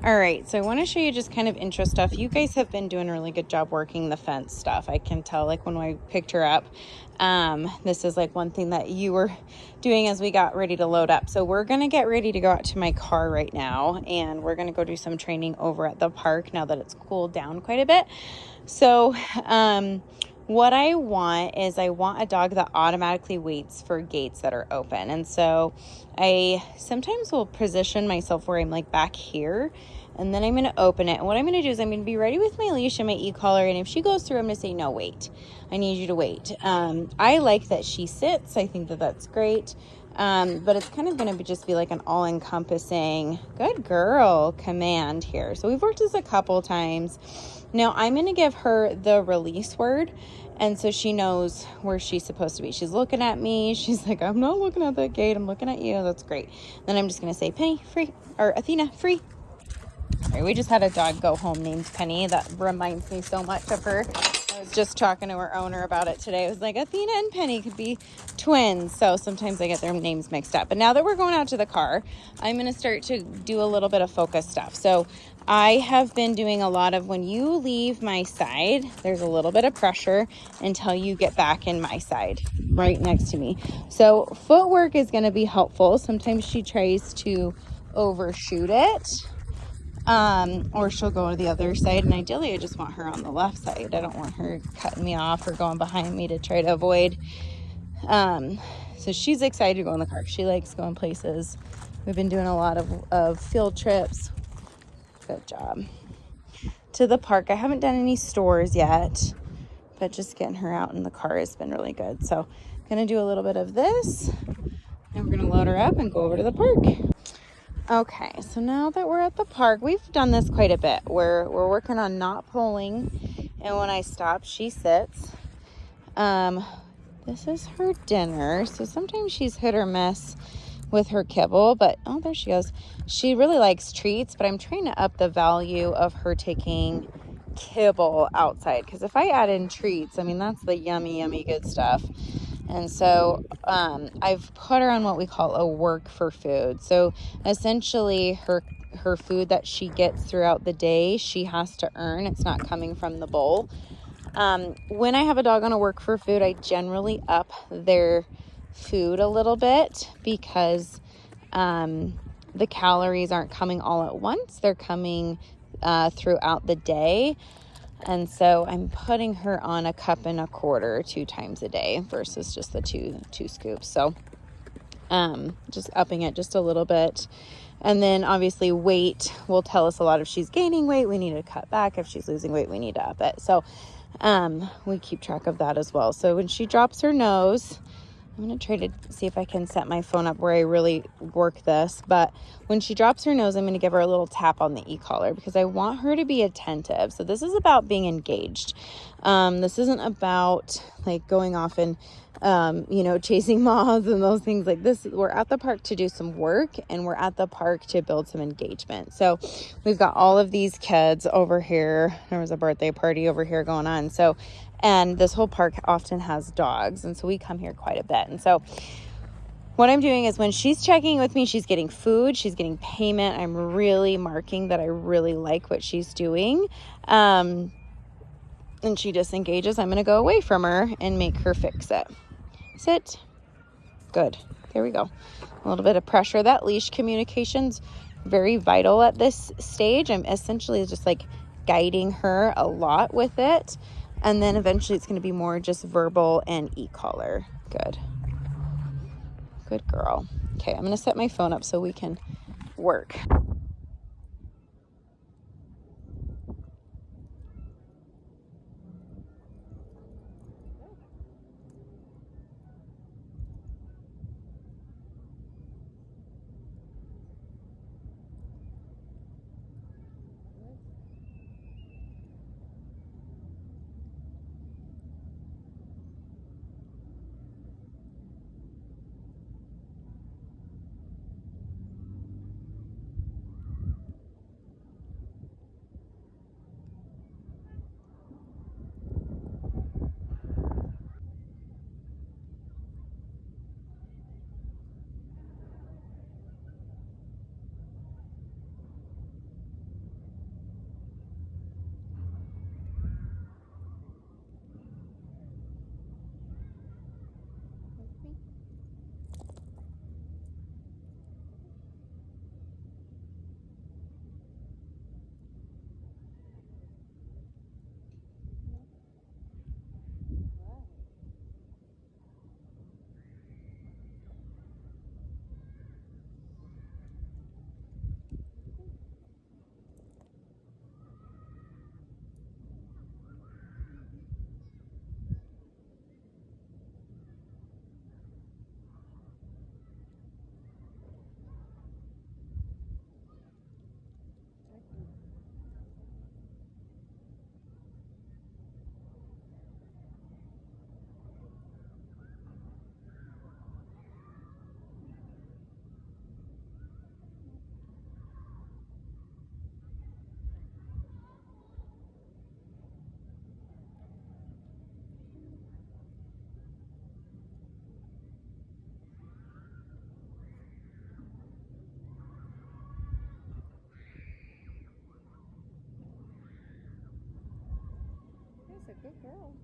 All right, so I want to show you just kind of intro stuff. You guys have been doing a really good job working the fence stuff. I can tell, like, when I picked her up, this is like one thing that you were doing as we got ready to load up. So we're going to get ready to go out to my car right now, and we're going to go do some training over at the park now that it's cooled down quite a bit. So, what I want is I want a dog that automatically waits for gates that are open. And so I sometimes will position myself where I'm like back here, and then I'm going to open it. And what I'm going to do is I'm going to be ready with my leash and my e-collar. And if she goes through, I'm going to say, no, wait, I need you to wait. I like that she sits. I think that that's great. But it's kind of going to just be like an all-encompassing good girl command here. So we've worked this a couple times. Now I'm going to give her the release word. And so she knows where she's supposed to be. She's looking at me. She's like, I'm not looking at that gate. I'm looking at you. That's great. Then I'm just going to say, Penny, free. Or Athena, free. Sorry, we just had a dog go home named Penny. That reminds me so much of her. I was just talking to her owner about it today. I was like, Athena and Penny could be twins. So sometimes I get their names mixed up. But now that we're going out to the car, I'm going to start to do a little bit of focus stuff. So I have been doing a lot of when you leave my side, there's a little bit of pressure until you get back in my side right next to me. So footwork is going to be helpful. Sometimes she tries to overshoot it. Or she'll go to the other side, and ideally I just want her on the left side. I don't want her cutting me off or going behind me to try to avoid. So she's excited to go in the car. She likes going places. We've been doing a lot of field trips. Good job. To the park. I haven't done any stores yet, but just getting her out in the car has been really good. So I'm gonna do a little bit of this, and we're gonna load her up and go over to the park. Okay, so now that we're at the park, we've done this quite a bit. We're working on not pulling, and when I stop, she sits. This is her dinner, so sometimes she's hit or miss with her kibble, but oh, there she goes. She really likes treats, but I'm trying to up the value of her taking kibble outside, because if I add in treats, I mean, that's the yummy good stuff. And so I've put her on what we call a work for food. So essentially her food that she gets throughout the day, she has to earn. It's not coming from the bowl. When I have a dog on a work for food, I generally up their food a little bit, because the calories aren't coming all at once. They're coming throughout the day. And so I'm putting her on 1.25 cups 2 times a day versus just the two scoops. So just upping it just a little bit. And then obviously weight will tell us a lot. If she's gaining weight, we need to cut back. If she's losing weight, we need to up it. So we keep track of that as well. So when she drops her nose, I'm going to try to see if I can set my phone up where I really work this. But when she drops her nose, I'm going to give her a little tap on the e-collar, because I want her to be attentive. So this is about being engaged. This isn't about like going off and, chasing moths and those things like this. We're at the park to do some work, and we're at the park to build some engagement. So we've got all of these kids over here. There was a birthday party over here going on. And this whole park often has dogs, and so we come here quite a bit. And so what I'm doing is when she's checking with me, she's getting food, she's getting payment. I'm really marking that I really like what she's doing. And she disengages. I'm going to go away from her and make her fix it. Sit. Good. There we go. A little bit of pressure. That leash communication's very vital at this stage. I'm essentially just like guiding her a lot with it. And then eventually it's going to be more just verbal and e-collar. Good. Good girl. Okay, I'm going to set my phone up so we can work. a good girl.